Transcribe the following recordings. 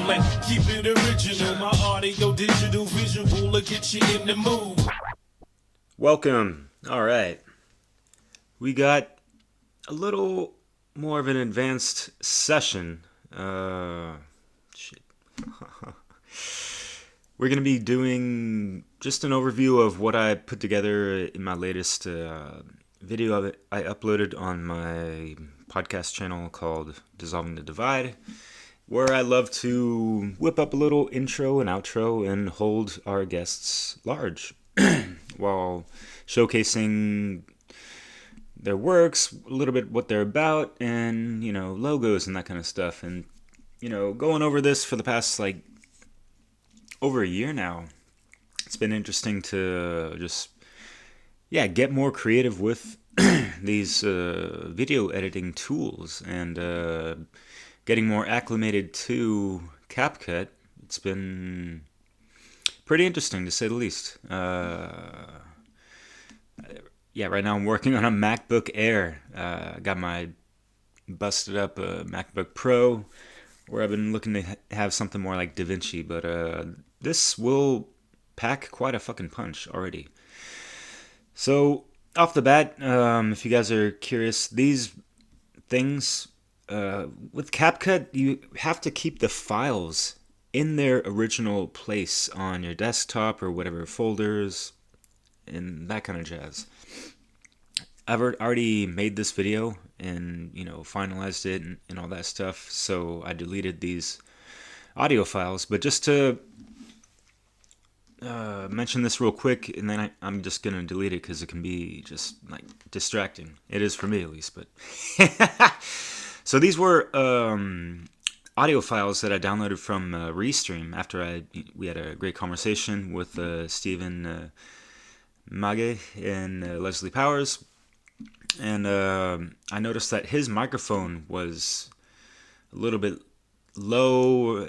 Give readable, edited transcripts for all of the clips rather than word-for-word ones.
like keep it original. My audio, digital, visual will get you in the mood. Welcome. All right. We got a little more of an advanced session. Shit. We're going to be doing just an overview of what I put together in my latest video I uploaded on my podcast channel called Dissolving the Divide, where I love to whip up a little intro and outro and hold our guests large while showcasing their works, a little bit what they're about, and, logos and that kind of stuff. And, going over this for the past, over a year now, it's been interesting to just, get more creative with these video editing tools and getting more acclimated to CapCut. It's been pretty interesting, to say the least. Right now I'm working on a MacBook Air. Got my busted up MacBook Pro, where I've been looking to have something more like DaVinci, but this will pack quite a fucking punch already. So, off the bat, if you guys are curious, these things, with CapCut, you have to keep the files in their original place on your desktop or whatever folders and that kind of jazz. I've already made this video and, finalized it and all that stuff, so I deleted these audio files. But just to mention this real quick, and then I'm just going to delete it because it can be just, distracting. It is for me, at least, but... So these were audio files that I downloaded from Restream after we had a great conversation with Stephen Mage and Leslie Powers. And I noticed that his microphone was a little bit low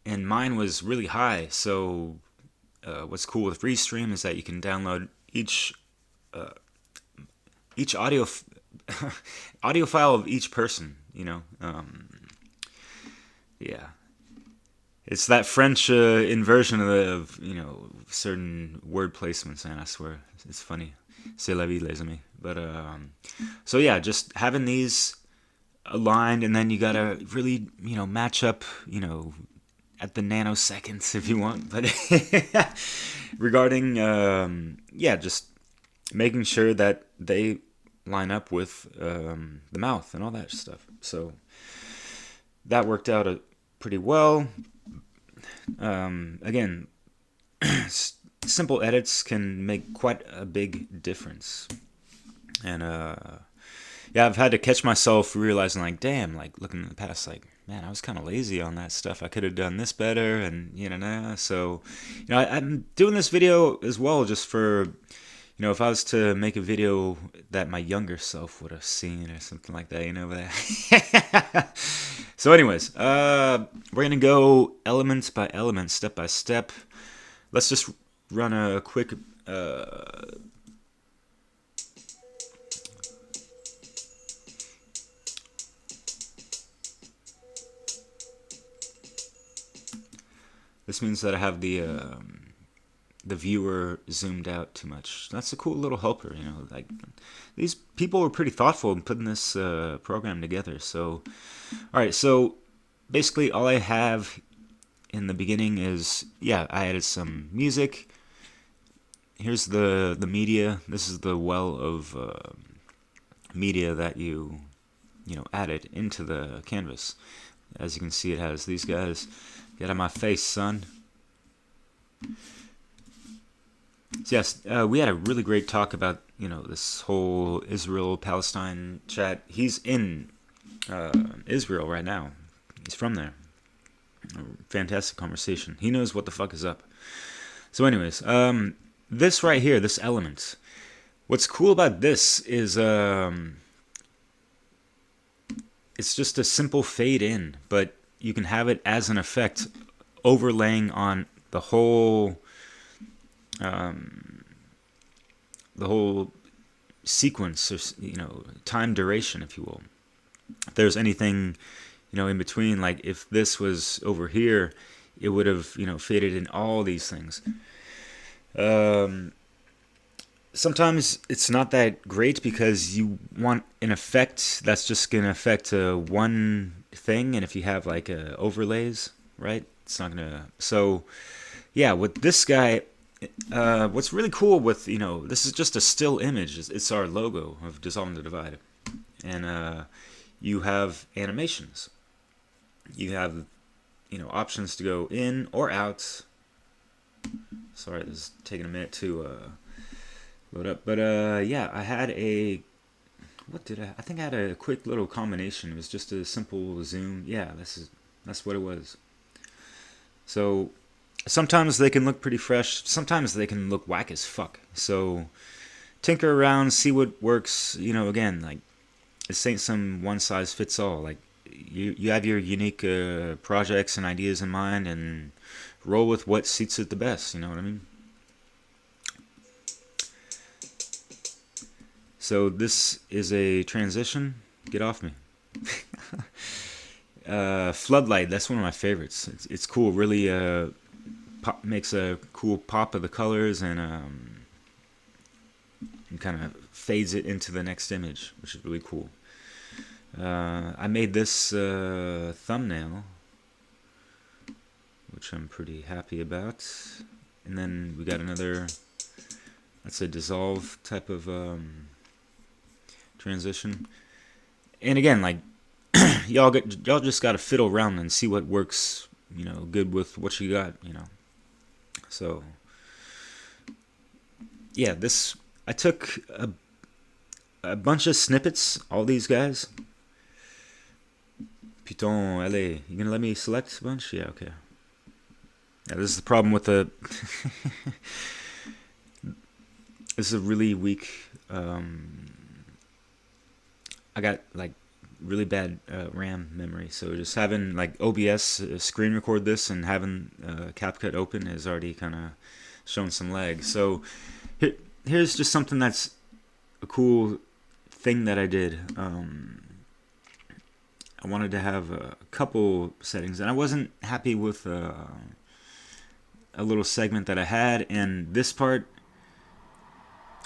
and mine was really high. So what's cool with Restream is that you can download each audio audio file of each person, It's that French inversion of certain word placements, and I swear, it's funny. C'est la vie, les amis. But, just having these aligned, and then you gotta really, match up, at the nanoseconds if you want. But regarding, just making sure that they line up with the mouth and all that stuff. So that worked out pretty well. Again, simple edits can make quite a big difference. And I've had to catch myself realizing, damn, looking in the past, man, I was kind of lazy on that stuff. I could have done this better, and so I'm doing this video as well just for, if I was to make a video that my younger self would have seen or something like that, So anyways, we're going to go element by element, step by step. Let's just run a quick... This means that I have the viewer zoomed out too much. That's a cool little helper, these people were pretty thoughtful in putting this program together. So, all right, so basically all I have in the beginning is, I added some music. Here's the media. This is the well of media that you added into the canvas. As you can see, it has these guys. Get out of my face, son. So yes, we had a really great talk about, this whole Israel-Palestine chat. He's in Israel right now. He's from there. A fantastic conversation. He knows what the fuck is up. So anyways, this right here, this element. What's cool about this is it's just a simple fade in, but you can have it as an effect overlaying on the whole sequence, or time duration, if you will. If there's anything in between. Like if this was over here, it would have, faded in all these things. Sometimes it's not that great because you want an effect that's just going to affect one thing. And if you have like overlays, right, it's not going to. So yeah, with this guy, what's really cool with, this is just a still image. It's our logo of Dissolving the Divide. And you have animations. You have, options to go in or out. Sorry, this is taking a minute to load up. But yeah, I had I think I had a quick little combination. It was just a simple zoom. Yeah, that's what it was. So sometimes they can look pretty fresh. Sometimes they can look whack as fuck. So tinker around, see what works. Again, like this ain't some one size fits all. Like you have your unique projects and ideas in mind, and roll with what suits it the best. You know what I mean? So this is a transition. Get off me. Floodlight. That's one of my favorites. It's cool. Really makes a cool pop of the colors, and kind of fades it into the next image, which is really cool. I made this thumbnail, which I'm pretty happy about. And then we got another, that's a dissolve type of transition. And again, like y'all just got to fiddle around and see what works, good with what you got, So yeah, I took a bunch of snippets, all these guys. Putain, allez, you gonna let me select a bunch? Yeah, okay. Yeah, this is the problem with the this is a really weak I got like really bad RAM memory, so just having like OBS screen record this and having CapCut open has already kind of shown some lag. So here's just something that's a cool thing that I did. I wanted to have a couple settings, and I wasn't happy with a little segment that I had, and this part,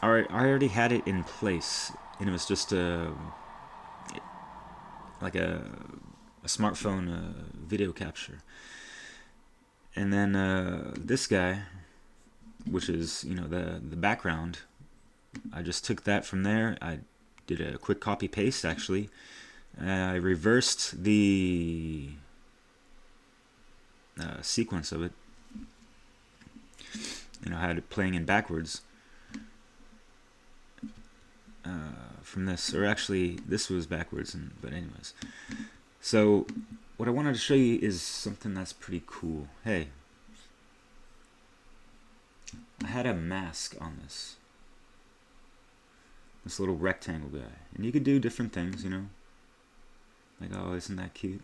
I already had it in place, and it was just like a smartphone video capture. And then this guy, which is the background, I just took that from there. I did a quick copy paste actually. I reversed the sequence of it. I had it playing in backwards from this, or actually this was backwards, but anyways. So what I wanted to show you is something that's pretty cool. Hey, I had a mask on this little rectangle guy, and you could do different things, like, oh, isn't that cute?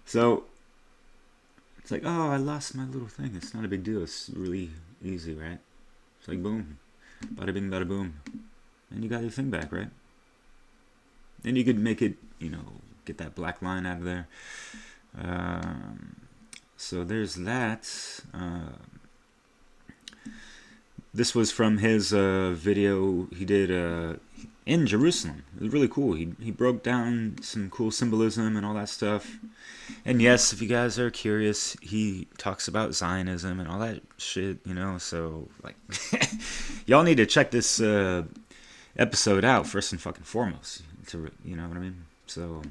So it's like, oh, I lost my little thing. It's not a big deal. It's really easy, right? It's like, boom, bada bing, bada boom, and you got your thing back, right? And you could make it, get that black line out of there. So there's that. This was from his video he did in Jerusalem. It was really cool. He broke down some cool symbolism and all that stuff. And yes, if you guys are curious, he talks about Zionism and all that shit, so like y'all need to check this episode out first and fucking foremost. You know what I mean? So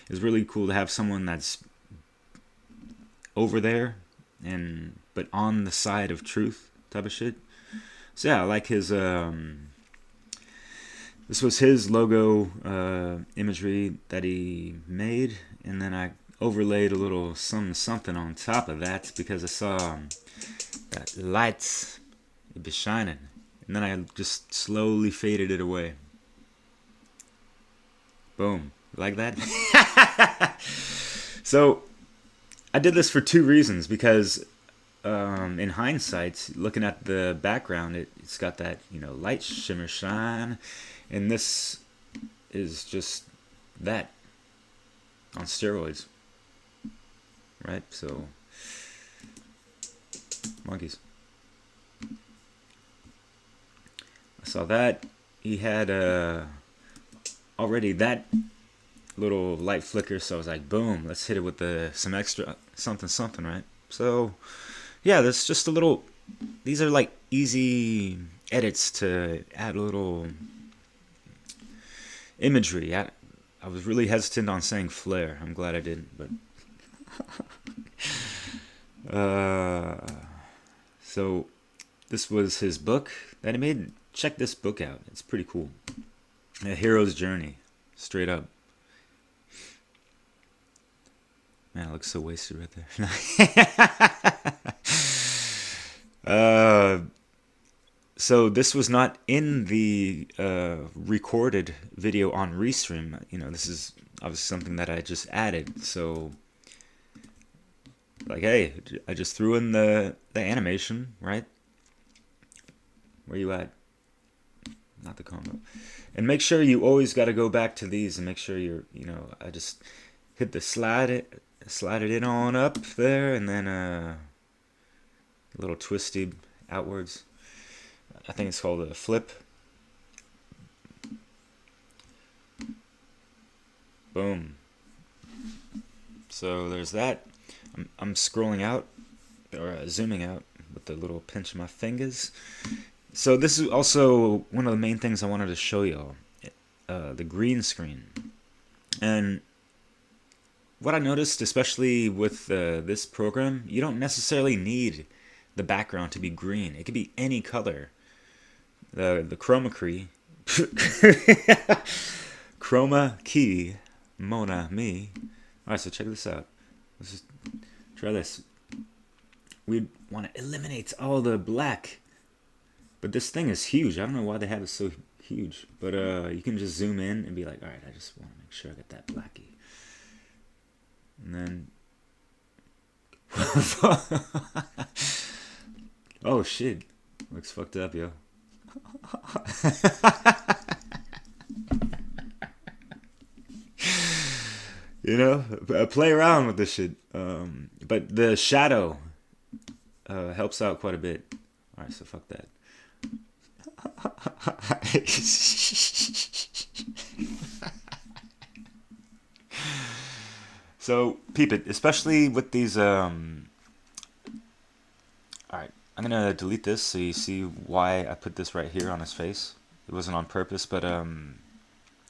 it's really cool to have someone that's over there but on the side of truth type of shit. So yeah, I like his this was his logo imagery that he made, and then I overlaid a little something on top of that because I saw that lights would be shining, and then I just slowly faded it away. Boom, like that. So I did this for two reasons, because in hindsight, looking at the background, it's got that light shimmer shine, and this is just that, on steroids, right? So, monkeys. I saw that he had already that little light flicker, so I was like, boom, let's hit it with some extra something, right? So, yeah, that's just a little. These are like easy edits to add a little imagery. I was really hesitant on saying flare. I'm glad I didn't, but so this was his book that he made. Check this book out. It's pretty cool. A Hero's Journey, straight up. Man, it looks so wasted right there. So this was not in the recorded video on Restream. You know, this is obviously something that I just added. So, like, hey, I just threw in the animation, right? Where you at? Not the combo. And make sure you always got to go back to these and make sure you're, I just hit the slide it in on up there, and then a little twisty outwards. I think it's called a flip. Boom. So there's that. I'm scrolling out, or zooming out with the little pinch of my fingers. So this is also one of the main things I wanted to show y'all. The green screen. And what I noticed, especially with this program, you don't necessarily need the background to be green. It could be any color. The chroma key, Mona me. All right, so check this out. Let's just try this. We want to eliminate all the black, but this thing is huge. I don't know why they have it so huge, but you can just zoom in and be like, all right, I just want to make sure I get that blacky, and then oh shit, looks fucked up, yo. Play around with this shit. But the shadow helps out quite a bit. All right, so fuck that. So peep it, especially with these. All right, I'm gonna delete this so you see why I put this right here on his face. It wasn't on purpose, but and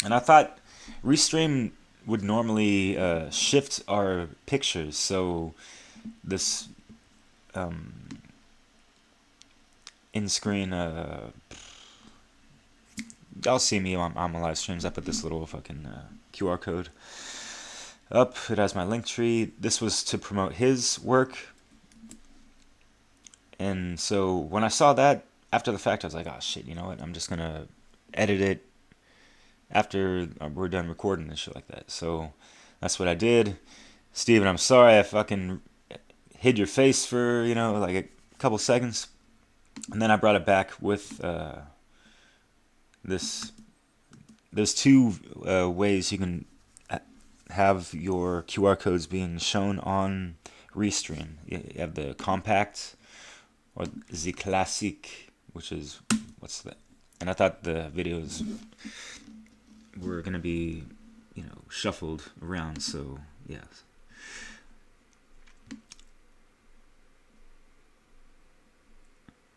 I thought Restream would normally shift our pictures, so this in-screen y'all see me on my live streams. I put this little fucking QR code up. It has my link tree. This was to promote his work, and so when I saw that after the fact, I was like, oh shit, you know what, I'm just gonna edit it after we're done recording and shit like that. So that's what I did. Steven, I'm sorry I fucking hid your face for, like a couple seconds. And then I brought it back with this. There's two ways you can have your QR codes being shown on Restream. You have the compact or the classique, which is, what's that? And I thought the videos were going to be, shuffled around, so yeah.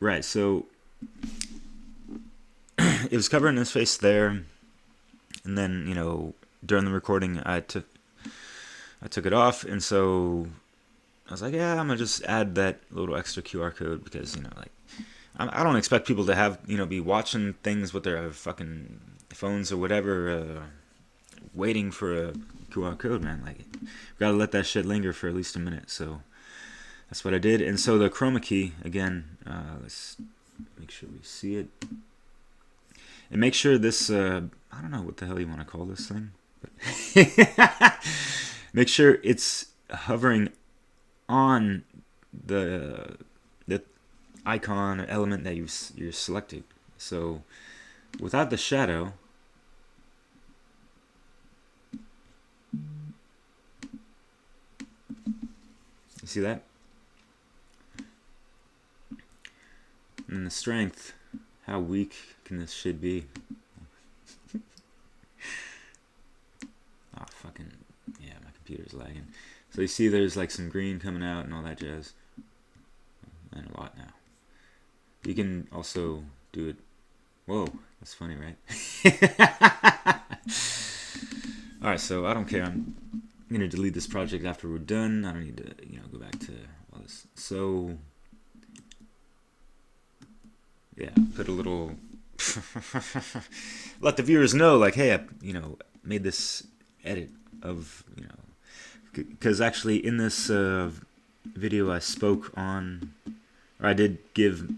Right, so it was covering his face there, and then, during the recording I took it off, and so I was like, yeah, I'm going to just add that little extra QR code because, I don't expect people to have, be watching things with their fucking phones or whatever, waiting for a QR code, man. Like, gotta let that shit linger for at least a minute. So that's what I did. And so the chroma key again. Let's make sure we see it, and make sure this. I don't know what the hell you want to call this thing, but make sure it's hovering on the icon or element that you're selecting. So without the shadow, see that? And the strength, how weak can this shit be? Oh, fucking, yeah, my computer's lagging. So you see there's like some green coming out and all that jazz. And a lot now. You can also do it. Whoa, that's funny, right? Alright, so I don't care. I'm gonna delete this project after we're done. I don't need to, go back to all this. So, yeah, put a little. Let the viewers know, like, hey, I, made this edit of, because actually in this video I spoke on, or I did give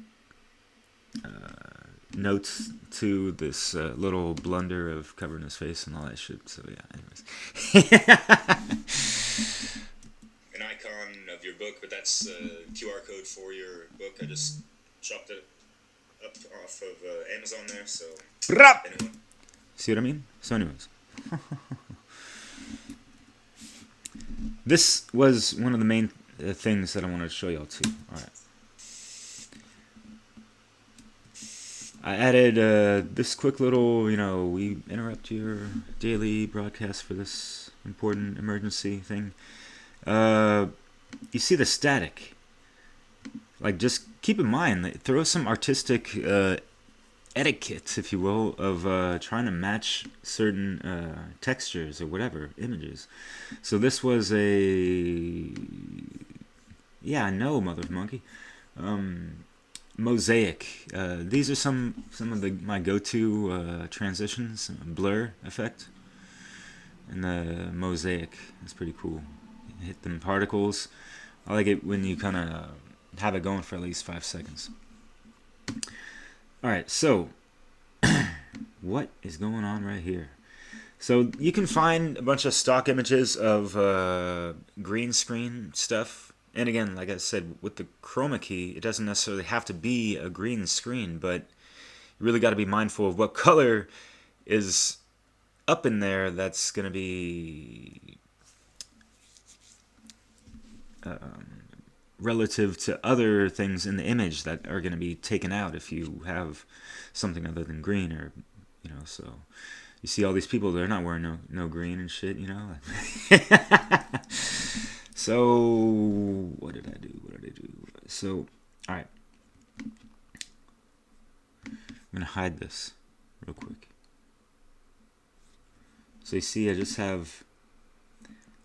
notes to this little blunder of covering his face and all that shit. So yeah, anyways. An icon of your book, but that's QR code for your book. I just chopped it up off of Amazon there. So anyway. See what I mean? So anyways. This was one of the main things that I wanted to show y'all too. Alright. I added this quick little, we interrupt your daily broadcast for this important emergency thing. You see the static. Like, just keep in mind, throw some artistic etiquette, if you will, of trying to match certain textures or whatever, images. So this was a... Yeah, I know, mother monkey. Mosaic. These are some of my go-to transitions. Blur effect. And the mosaic is pretty cool. Hit them particles. I like it when you kind of have it going for at least 5 seconds. Alright, so what is going on right here? So you can find a bunch of stock images of green screen stuff. And again, like I said, with the chroma key, it doesn't necessarily have to be a green screen, but you really got to be mindful of what color is up in there that's going to be relative to other things in the image that are going to be taken out if you have something other than green, or so you see all these people, they're not wearing no green and shit, So what did I do? So alright, I'm gonna hide this real quick. So you see I just have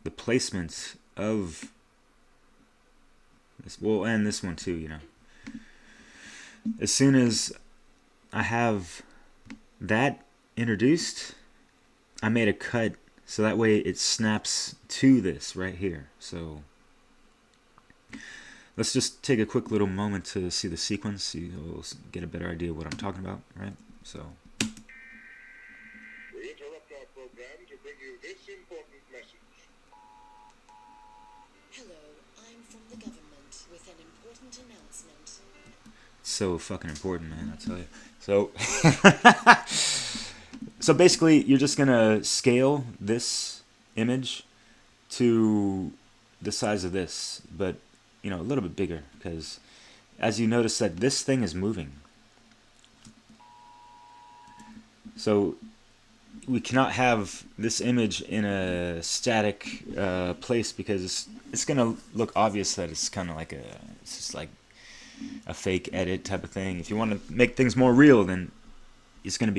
the placement of this, well, and this one too, As soon as I have that introduced, I made a cut so that way it snaps to this right here. So let's just take a quick little moment to see the sequence. You'll get a better idea of what I'm talking about, right? So we interrupt our program to bring you this important message. Hello, I'm from the government with an important announcement. So fucking important, man, I tell you. So so basically you're just gonna scale this image to the size of this, but a little bit bigger, because as you notice that this thing is moving. So we cannot have this image in a static place, because it's gonna look obvious that it's kind of like it's just like a fake edit type of thing. If you want to make things more real, then it's gonna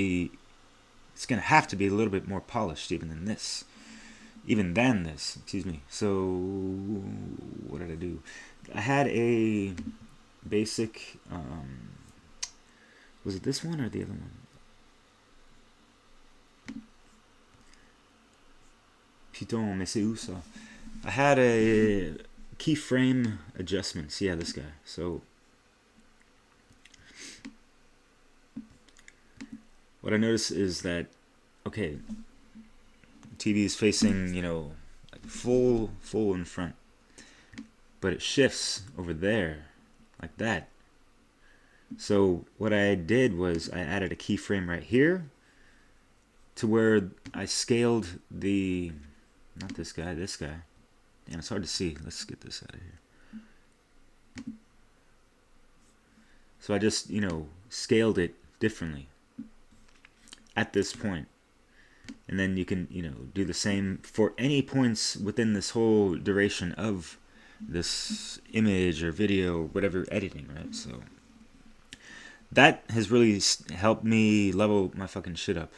have to be a little bit more polished even than this. Excuse me. So what did I do? I had a basic was it this one or the other one? Putain, mais c'est où ça? I had a keyframe adjustments. Yeah, this guy. So what I noticed is that, okay, TV is facing, like full in front, but it shifts over there like that. So what I did was I added a keyframe right here to where I scaled the, not this guy, this guy. Damn, it's hard to see. Let's get this out of here. So I just, scaled it differently at this point. And then you can, do the same for any points within this whole duration of this image or video, whatever editing, right? So that has really helped me level my fucking shit up,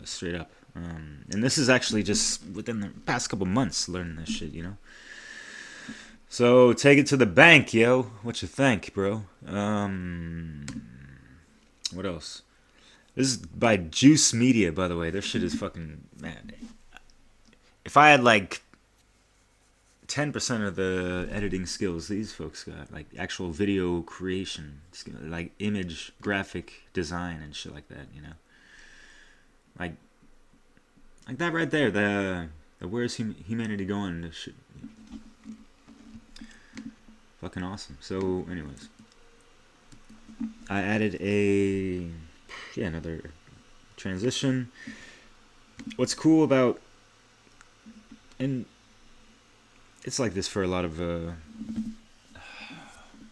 straight up. And this is actually just within the past couple months learning this shit, So take it to the bank, yo. What you think, bro? What else? This is by Juice Media, by the way. Their shit is fucking, man. If I had like 10% of the editing skills these folks got, like actual video creation, like image, graphic design and shit like that, Like that right there, the Where's Humanity Going? This shit. Fucking awesome. So, anyways. I added another transition. What's cool about, and it's like this for a lot of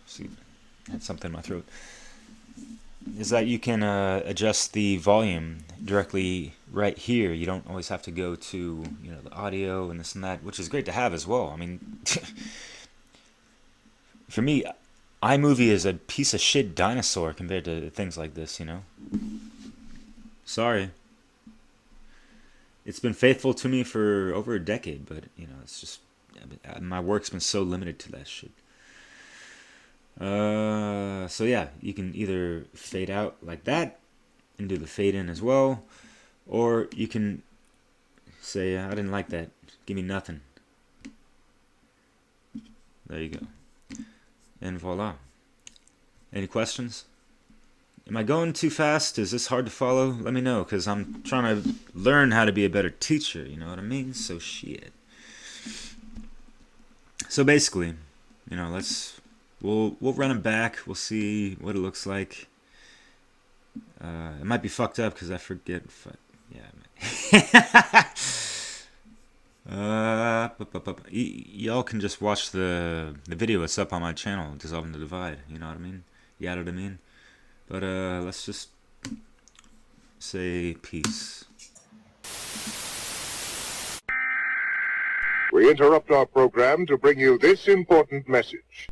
see, I had something in my throat, is that you can adjust the volume directly right here. You don't always have to go to the audio and this and that, which is great to have as well. I mean, for me, iMovie is a piece of shit dinosaur compared to things like this, Sorry. It's been faithful to me for over a decade, but, it's just, my work's been so limited to that shit. So yeah, you can either fade out like that and do the fade in as well, or you can say, I didn't like that, give me nothing. There you go. And voila. Any questions? Am I going too fast? Is this hard to follow? Let me know, because I'm trying to learn how to be a better teacher, you know what I mean? So shit. So basically, we'll run them back. We'll see what it looks like. It might be fucked up because I forget. Y'all can just watch the video. It's up on my channel, Dissolving the Divide. You know what I mean? You got what I mean? But let's just say peace. We interrupt our program to bring you this important message.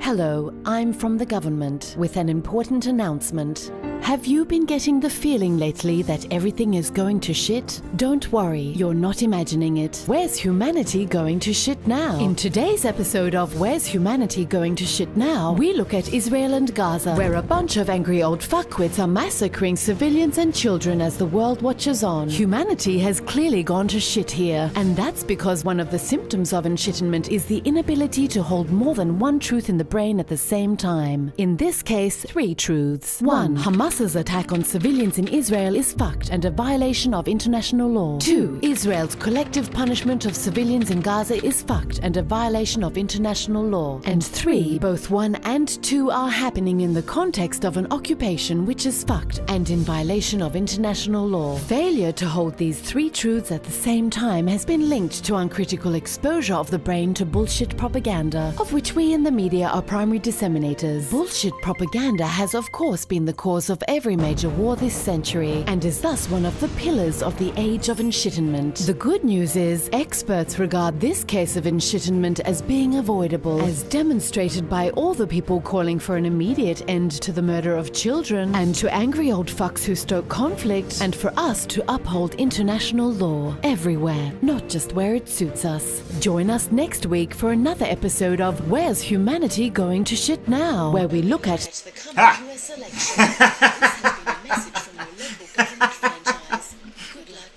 Hello, I'm from the government with an important announcement. Have you been getting the feeling lately that everything is going to shit? Don't worry, you're not imagining it. Where's humanity going to shit now? In today's episode of Where's Humanity Going to Shit Now, we look at Israel and Gaza, where a bunch of angry old fuckwits are massacring civilians and children as the world watches on. Humanity has clearly gone to shit here, and that's because one of the symptoms of enshittenment is the inability to hold more than one truth in the brain at the same time. In this case, 3 truths. 1. Hamas's attack on civilians in Israel is fucked and a violation of international law. 2. Israel's collective punishment of civilians in Gaza is fucked and a violation of international law. And 3. Both 1 and 2 are happening in the context of an occupation which is fucked and in violation of international law. Failure to hold these 3 truths at the same time has been linked to uncritical exposure of the brain to bullshit propaganda, of which we in the media are primary disseminators. Bullshit propaganda has of course been the cause of every major war this century and is thus one of the pillars of the age of enshittenment. The good news is, experts regard this case of enshittenment as being avoidable, as demonstrated by all the people calling for an immediate end to the murder of children and to angry old fucks who stoke conflict, and for us to uphold international law everywhere, not just where it suits us. Join us next week for another episode of Where's Humanity Going to Shit Now, where we look at the coming US election. This has been a message from your local government franchise. Good luck.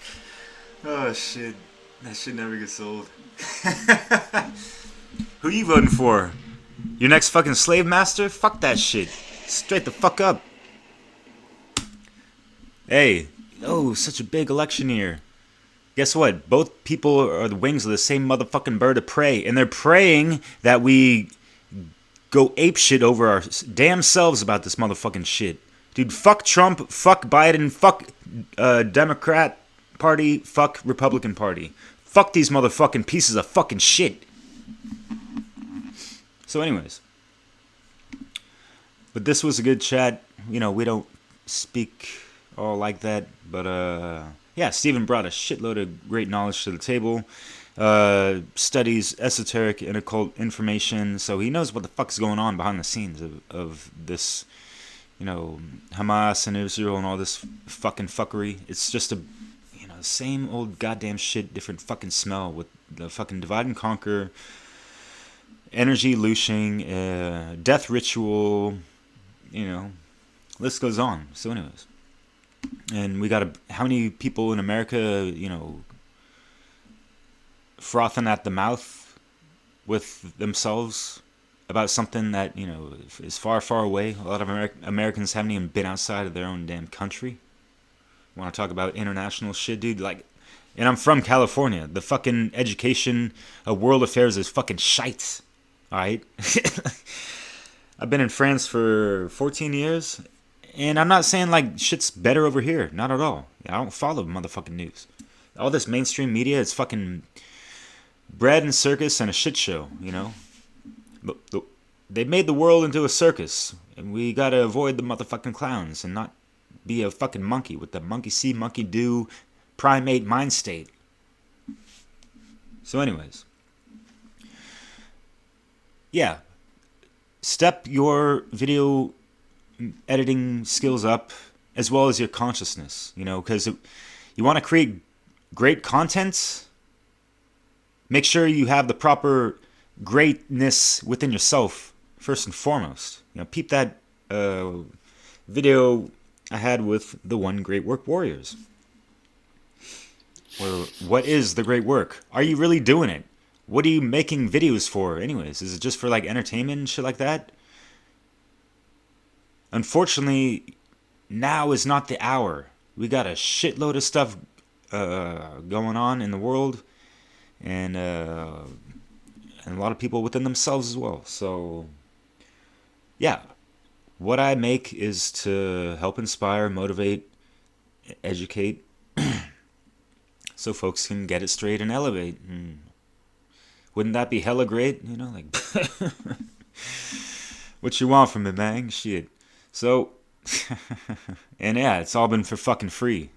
Oh shit, that shit never gets old. Who you voting for? Your next fucking slave master? Fuck that shit. Straight the fuck up. Hey, such a big election year. Guess what? Both people are the wings of the same motherfucking bird of prey, and they're praying that we go apeshit over our damn selves about this motherfucking shit. Dude, fuck Trump, fuck Biden, fuck Democrat Party, fuck Republican Party. Fuck these motherfucking pieces of fucking shit. So anyways, But this was a good chat. You know, we don't speak all like that, but yeah, Steven brought a shitload of great knowledge to the table. Studies esoteric and occult information, so he knows what the fuck's going on behind the scenes of this, you know, Hamas and Israel and all this fucking fuckery. It's just a, you know, same old goddamn shit, different fucking smell with the fucking divide and conquer, energy looshing, death ritual, you know, list goes on. So anyways, and we got how many people in America, you know, frothing at the mouth with themselves about something that, you know, is far, far away. A lot of Americans haven't even been outside of their own damn country. Want to talk about international shit, dude? Like, and I'm from California. The fucking education of world affairs is fucking shite. Alright? I've been in France for 14 years, and I'm not saying like shit's better over here. Not at all. I don't follow motherfucking news. All this mainstream media is fucking bread and circus and a shit show, you know? They made the world into a circus, and we gotta avoid the motherfucking clowns and not be a fucking monkey with the monkey see, monkey do, primate mind state. So anyways, yeah, step your video editing skills up as well as your consciousness, you know, because you want to create great content. Make sure you have the proper greatness within yourself first and foremost. You know, peep that video I had with the One Great Work Warriors. Or what is the great work? Are you really doing it? What are you making videos for anyways? Is it just for like entertainment and shit like that? Unfortunately, now is not the hour. We got a shitload of stuff going on in the world, and a lot of people within themselves as well. So, yeah, what I make is to help inspire, motivate, educate, so folks can get it straight and elevate. And wouldn't that be hella great? You know, like, what you want from it, man? Shit. So, and yeah, it's all been for fucking free.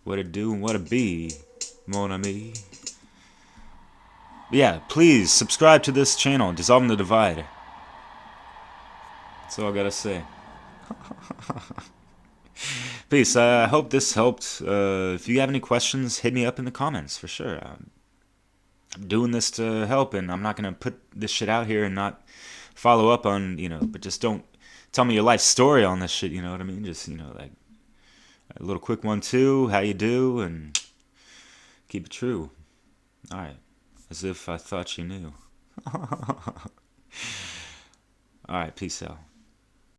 What it do and what it be, mon ami. But yeah, please subscribe to this channel, Dissolving the Divide. That's all I gotta say. Peace. I hope this helped. If you have any questions, hit me up in the comments for sure. I'm doing this to help, and I'm not gonna put this shit out here and not follow up on, you know, but just don't tell me your life story on this shit, you know what I mean? Just, you know, like a little quick 1-2, how you do, and keep it true. Alright. As if I thought you knew. Alright, peace out.